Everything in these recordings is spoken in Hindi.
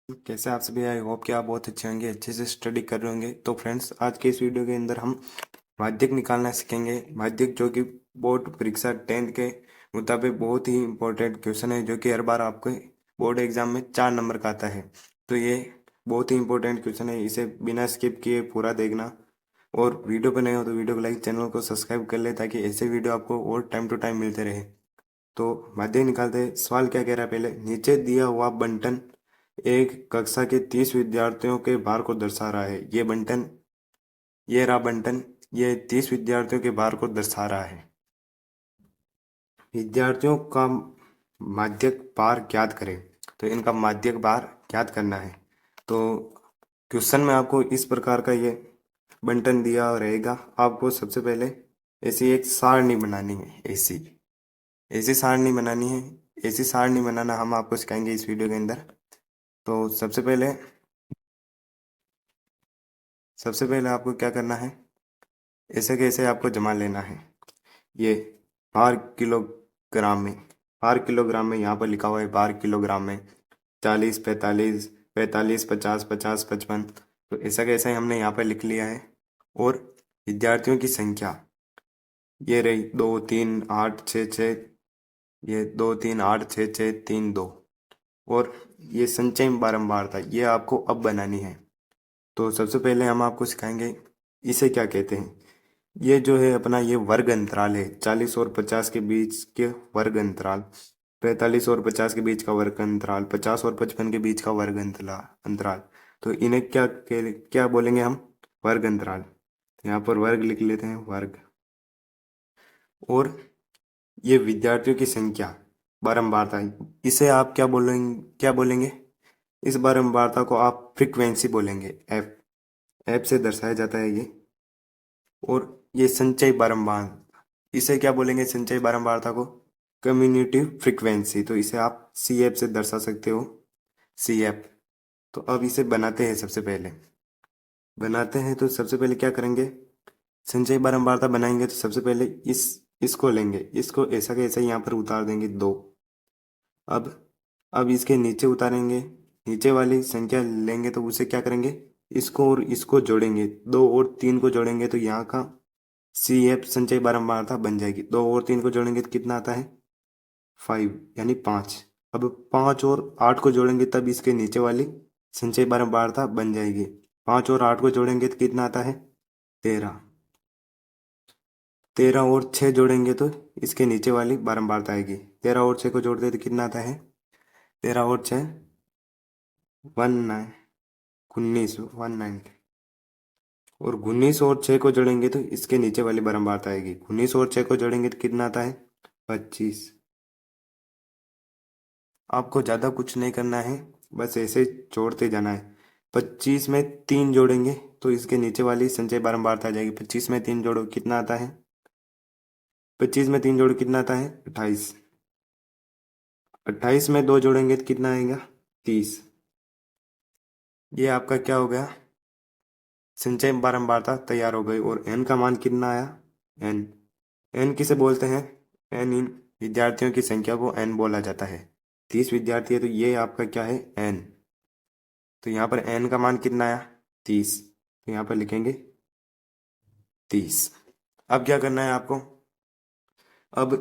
कैसे आप सभी। आई होप कि आप बहुत अच्छे होंगे, अच्छे से स्टडी कर रहे होंगे। तो फ्रेंड्स, आज के इस वीडियो के अंदर हम माध्यक निकालना सीखेंगे। माध्यक जो कि बोर्ड परीक्षा 10th के मुताबिक बहुत ही इंपॉर्टेंट क्वेश्चन है, जो कि हर बार आपके बोर्ड एग्जाम में 4 नंबर का आता है। तो ये बहुत ही इंपॉर्टेंट क्वेश्चन है, इसे बिना स्किप किए पूरा देखना। और वीडियो पर नए हो तो वीडियो को लाइक, चैनल को सब्सक्राइब कर ले, ताकि ऐसे वीडियो आपको और टाइम टू टाइम मिलते रहे। तो माध्यक निकालते हैं। सवाल क्या कह रहा है, पहले नीचे दिया हुआ बंटन एक कक्षा के 30 विद्यार्थियों के भार को दर्शा रहा है। ये रहा बंटन, ये 30 विद्यार्थियों के भार को दर्शा रहा है। विद्यार्थियों का माध्यक भार ज्ञात करें। तो इनका माध्यक भार ज्ञात करना है। तो क्वेश्चन में आपको इस प्रकार का ये बंटन दिया रहेगा। आपको सबसे पहले ऐसी एक सारणी बनानी है। ऐसी सारणी बनानी है। ऐसी सारणी बनाना हम आपको सिखाएंगे इस वीडियो के अंदर। तो सबसे पहले आपको क्या करना है, ऐसे कैसे आपको जमा लेना है। ये बार किलोग्राम में, बार किलोग्राम में यहाँ पर लिखा हुआ है बार किलोग्राम में। 40, 45, 45, 50, 50, 55। तो ऐसा कैसे हमने यहाँ पर लिख लिया है। और विद्यार्थियों की संख्या ये रही 2, 3, 8, 6, 6। ये 2, 3, 8, 6, 6, 3, 2। और ये संचय बारंबारता ये आपको अब बनानी है। तो सबसे पहले हम आपको सिखाएंगे इसे क्या कहते हैं। ये जो है अपना ये वर्ग अंतराल है। 40 और 50 के बीच के वर्ग अंतराल, 45 और 50 के बीच का वर्ग अंतराल, 50 और 55 के बीच का वर्ग अंतराल। तो इन्हें क्या बोलेंगे हम, वर्ग अंतराल। यहाँ पर वर्ग लिख लेते हैं, वर्ग। और ये विद्यार्थियों की संख्या बारंबारता, इसे आप क्या बोलेंगे। इस बारंबारता को आप फ्रीक्वेंसी बोलेंगे, एफ। एफ से दर्शाया जाता है ये। और ये संचय बारंबार, इसे क्या बोलेंगे, संचय बारंबारता को कम्युनिटिव फ्रीक्वेंसी। तो इसे आप सी एफ से दर्शा सकते हो, सी एफ। तो अब इसे बनाते हैं। सबसे पहले क्या करेंगे, संचय बारंबारता बनाएंगे। तो सबसे पहले इसको लेंगे, इसको ऐसा के ऐसा यहाँ पर उतार देंगे 2। अब अब इसके नीचे उतारेंगे, नीचे वाली संख्या लेंगे तो उसे क्या करेंगे, इसको और इसको जोड़ेंगे। 2 और 3 को जोड़ेंगे तो यहाँ का सी एफ संचय बारंबारता बन जाएगी। 2 और 3 को जोड़ेंगे तो कितना आता है, 5, यानी 5। अब 5 और 8 को जोड़ेंगे तब इसके नीचे वाली संचय बारंबारता बन जाएगी। 5 और 8 को जोड़ेंगे तो कितना आता है, 13। 13 और 6 जोड़ेंगे तो इसके नीचे वाली बारंबारता आएगी। 13 और 6 को जोड़ते तो कितना आता है, 13 और 6 19, 19, 19। और 19 और 6 को जोड़ेंगे तो इसके नीचे वाली बारंबारता आएगी। 19 और 6 को जोड़ेंगे तो कितना आता है, 25। आपको ज़्यादा कुछ नहीं करना है, बस ऐसे जोड़ते जाना है। 25 में 3 जोड़ेंगे तो इसके नीचे वाली संचय बारंबारता आ जाएगी। 25 में 3 जोड़ो कितना आता है, 25 में 3 जोड़ो कितना आता है, 28। 28 में 2 जोड़ेंगे तो कितना आएगा, 30। ये आपका क्या हो गया, संचय बारंबारता तैयार हो गई। और एन का मान कितना आया, एन। एन किसे बोलते हैं, एन इन विद्यार्थियों की संख्या को एन बोला जाता है। 30 विद्यार्थी है तो ये आपका क्या है, एन। तो यहाँ पर एन का मान कितना आया, 30। तो यहाँ पर लिखेंगे 30। अब क्या करना है आपको, अब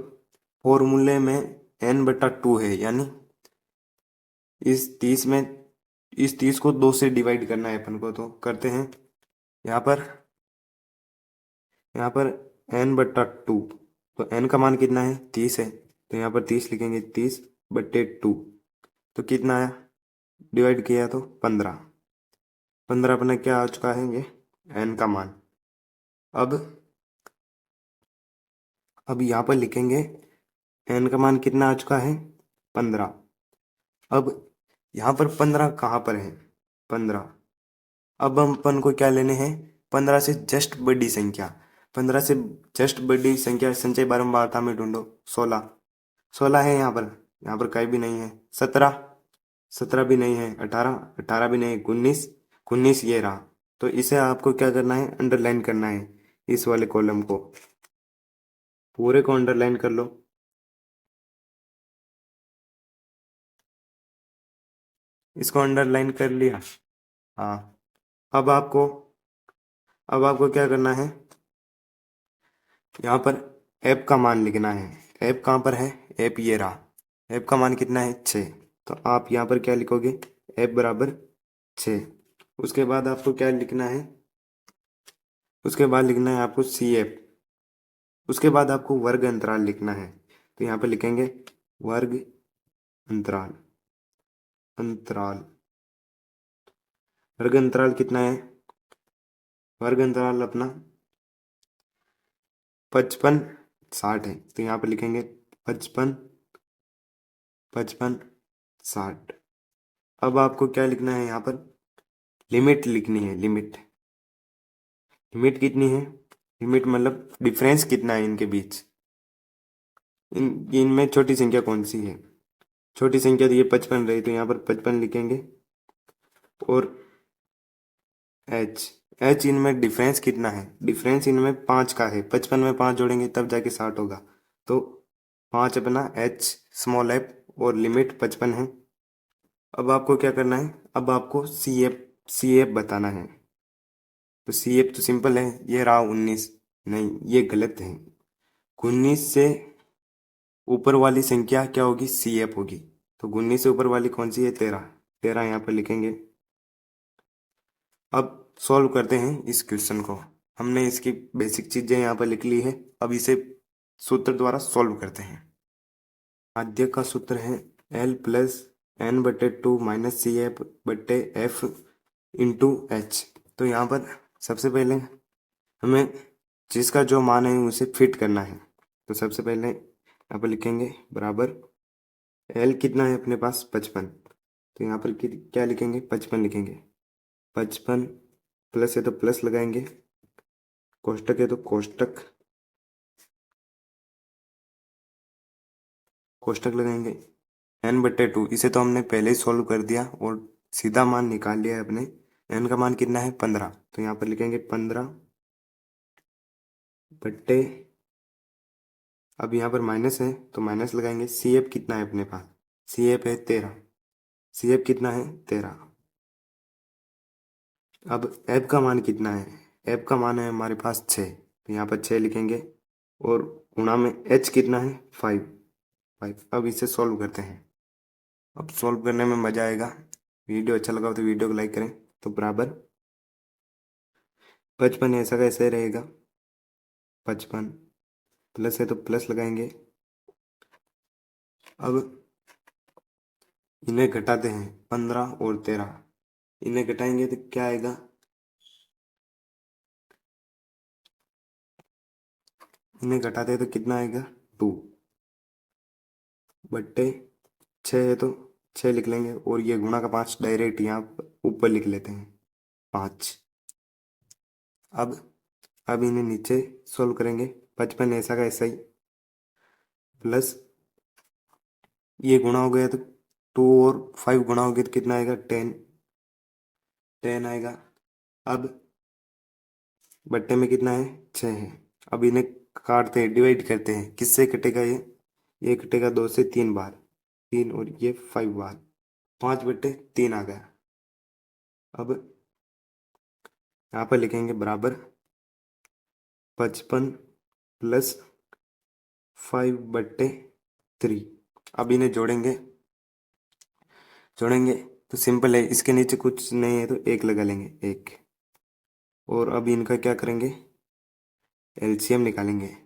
फॉर्मूले में n/2 है, यानी इस 30 में इस 30 को 2 से डिवाइड करना है अपन को। तो करते हैं, यहाँ पर यहाँ पर n/2। तो n का मान कितना है, 30 है। तो यहाँ पर 30 लिखेंगे, 30/2। तो कितना आया, डिवाइड किया तो 15। 15 अपना क्या आ चुका है, ये n का मान। अब अब यहाँ पर लिखेंगे n का मान कितना आ चुका है, 15। अब यहाँ पर 15 कहाँ पर है, 15। अब हम अपन को क्या लेने हैं, 15 से जस्ट बड़ी संख्या। 15 से जस्ट बड़ी संख्या संचय बारंबारता में ढूंढो। 16, 16 है यहाँ पर, यहाँ पर कहीं भी नहीं है। 17, 17 भी नहीं है। 18, 18 भी नहीं है। 19, 19 ये रहा। तो इसे आपको क्या करना है, अंडरलाइन करना है। इस वाले कॉलम को पूरे को अंडरलाइन कर लो। इसको अंडरलाइन कर लिया। हाँ, अब आपको अब आपको क्या करना है, यहाँ पर ऐप का मान लिखना है। ऐप कहाँ पर है, ऐप ये रहा। ऐप का मान कितना है, 6। तो आप यहाँ पर क्या लिखोगे, ऐप बराबर 6। उसके बाद आपको क्या लिखना है, उसके बाद लिखना है आपको सी एफ। उसके बाद आपको वर्ग अंतराल लिखना है। तो यहाँ पर लिखेंगे वर्ग अंतराल। अंतराल वर्ग अंतराल कितना है, वर्ग अंतराल अपना 55 60 है। तो यहाँ पर लिखेंगे 55 55 60। अब आपको क्या लिखना है, यहाँ पर लिमिट लिखनी है। लिमिट लिमिट कितनी है, लिमिट मतलब डिफरेंस कितना है इनके बीच, इनमें छोटी संख्या कौन सी है। छोटी संख्या तो ये 55 रही, तो यहाँ पर 55 लिखेंगे। और एच, एच इनमें डिफरेंस कितना है, डिफरेंस इनमें 5 का है। 55 में 5 जोड़ेंगे तब जाके 60 होगा। तो 5 अपना एच स्मॉल एफ, और लिमिट 55 है। अब आपको क्या करना है, अब आपको सी एफ बताना है। तो सी एफ तो सिंपल है, ये रहा 19। नहीं, ये गलत है। 19 से ऊपर वाली संख्या क्या होगी, सी एफ होगी। तो 19 से ऊपर वाली कौन सी है, 13। 13 यहाँ पर लिखेंगे। अब सॉल्व करते हैं इस क्वेश्चन को। हमने इसकी बेसिक चीजें यहाँ पर लिख ली है। अब इसे सूत्र द्वारा सॉल्व करते हैं। माध्य का सूत्र है L प्लस एन बटे 2 माइनस सी एफ बटे एफ इंटू एच। तो यहाँ पर सबसे पहले हमें जिसका जो मान है उसे फिट करना है। तो सबसे पहले यहाँ पर लिखेंगे बराबर L कितना है अपने पास, 55। तो यहाँ पर क्या लिखेंगे, 55 लिखेंगे। 55 प्लस है तो प्लस लगाएंगे, कोष्टक है तो कोष्टक कोष्टक लगाएंगे। एन बट्टे 2, इसे तो हमने पहले ही सॉल्व कर दिया और सीधा मान निकाल लिया है अपने। एन का मान कितना है, 15। तो यहाँ पर लिखेंगे 15 बट्टे, अब यहाँ पर माइनस है तो माइनस लगाएंगे। सी एफ कितना है अपने पास, सी एफ है 13। सी एफ कितना है, 13। अब एफ का मान कितना है, एफ का मान है हमारे पास 6। तो यहाँ पर 6 लिखेंगे, और गुणा में एच कितना है, 5। 5। अब इसे सॉल्व करते हैं। अब सॉल्व करने में मज़ा आएगा। वीडियो अच्छा लगा हो तो वीडियो को लाइक करें। तो बराबर 55 ऐसा का ऐसा ही रहेगा। 55 प्लस है तो प्लस लगाएंगे। अब इन्हें घटाते हैं, 15 और 13, इन्हें घटाएंगे तो क्या आएगा, इन्हें घटाते हैं तो कितना आएगा, 2 बट्टे 6 है तो 6 लिख लेंगे, और ये गुणा का 5 डायरेक्ट यहाँ ऊपर लिख लेते हैं, 5। अब अब इन्हें नीचे सोल्व करेंगे। 55 ऐसा का ऐसा ही, प्लस ये गुणा हो गया तो 2 और 5 गुणा हो गया तो कितना आएगा, 10। 10 आएगा। अब बट्टे में कितना है, 6 है। अब इन्हें काटते हैं, डिवाइड करते हैं, किससे कटेगा ये कटेगा 2 से 3 बार, 3 और ये 5 बार, 5/3 आ गया। अब यहाँ पर लिखेंगे बराबर 55 प्लस 5/3। अब इन्हें जोड़ेंगे, जोड़ेंगे तो सिंपल है, इसके नीचे कुछ नहीं है तो 1 लगा लेंगे, 1। और अब इनका क्या करेंगे, एलसीएम निकालेंगे।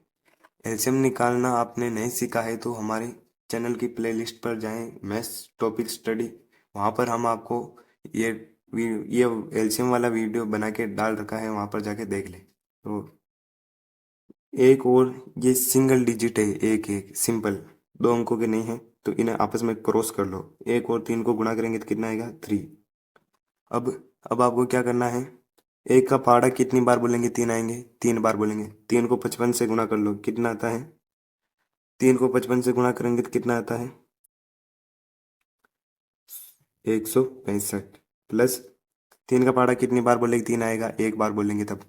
एलसीएम निकालना आपने नहीं सीखा है तो हमारे चैनल की प्लेलिस्ट पर जाएं, मैथ्स टॉपिक स्टडी। वहाँ पर हम आपको ये ये एलसीएम वाला वीडियो बना के डाल रखा है, वहाँ पर जाके देख लें। तो एक और ये सिंगल डिजिट है, एक एक सिंपल, 2 अंकों के नहीं है, तो इन्हें आपस में क्रॉस कर लो। 1 और 3 को गुणा करेंगे तो कितना आएगा, 3। अब अब आपको क्या करना है, एक का पहाड़ा कितनी बार बोलेंगे, 3 आएंगे, 3 बार बोलेंगे। 3 को 55 से गुणा कर लो, कितना आता है, 3 को 55 से गुणा करेंगे तो कितना आता है, 165। प्लस 3 का पहाड़ा कितनी बार बोलेंगे, 3 आएगा, 1 बार बोलेंगे तब।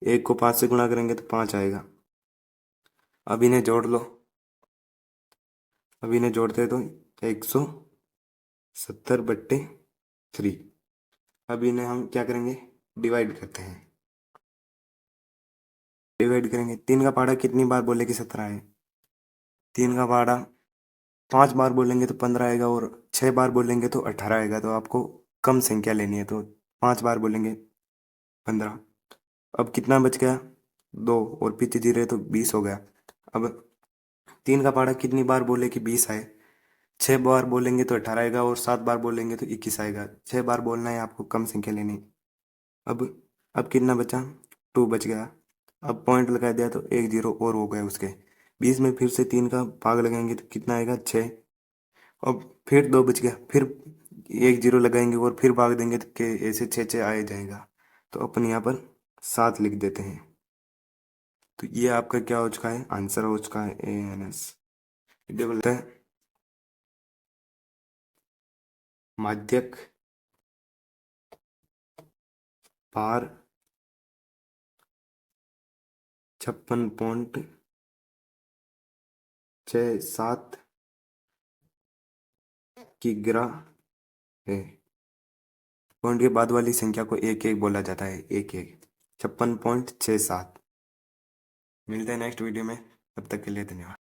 1 को 5 से गुणा करेंगे तो 5 आएगा। अब इन्हें जोड़ लो, अब इन्हें जोड़ते हैं तो 170/3 3। अब इन्हें हम क्या करेंगे, डिवाइड करते हैं। डिवाइड करेंगे, 3 का पहाड़ा कितनी बार बोले कि 17 है। 3 का पहाड़ा 5 बार बोलेंगे तो 15 आएगा, और 6 बार बोलेंगे तो 18 आएगा। तो आपको कम संख्या लेनी है, तो 5 बार बोलेंगे 15। अब कितना बच गया, 2, और पीछे जीरो तो 20 हो गया। अब 3 का पहाड़ा कितनी बार बोले कि 20 आए। 6 बार बोलेंगे तो 18 आएगा, और 7 बार बोलेंगे तो 21 आएगा। 6 बार बोलना है आपको, कम संख्या लेनी। अब अब कितना बचा, 2 बच गया। अब पॉइंट लगा दिया तो 1 जीरो और हो गया उसके। 20 में फिर से 3 का भाग लगाएंगे तो कितना आएगा, 6। अब फिर 2 बच गया, फिर 1 जीरो लगाएंगे और फिर भाग देंगे तो के ऐसे 6 6 आए जाएगा। तो अपन यहाँ पर 7 लिख देते हैं। तो ये आपका क्या हो चुका है, आंसर हो चुका है ANS। ये बोलता है माध्यक भार 56.67 किग्रा है। पॉइंट के बाद वाली संख्या को एक एक बोला जाता है, एक एक। 56.67। मिलते हैं नेक्स्ट वीडियो में, तब तक के लिए धन्यवाद।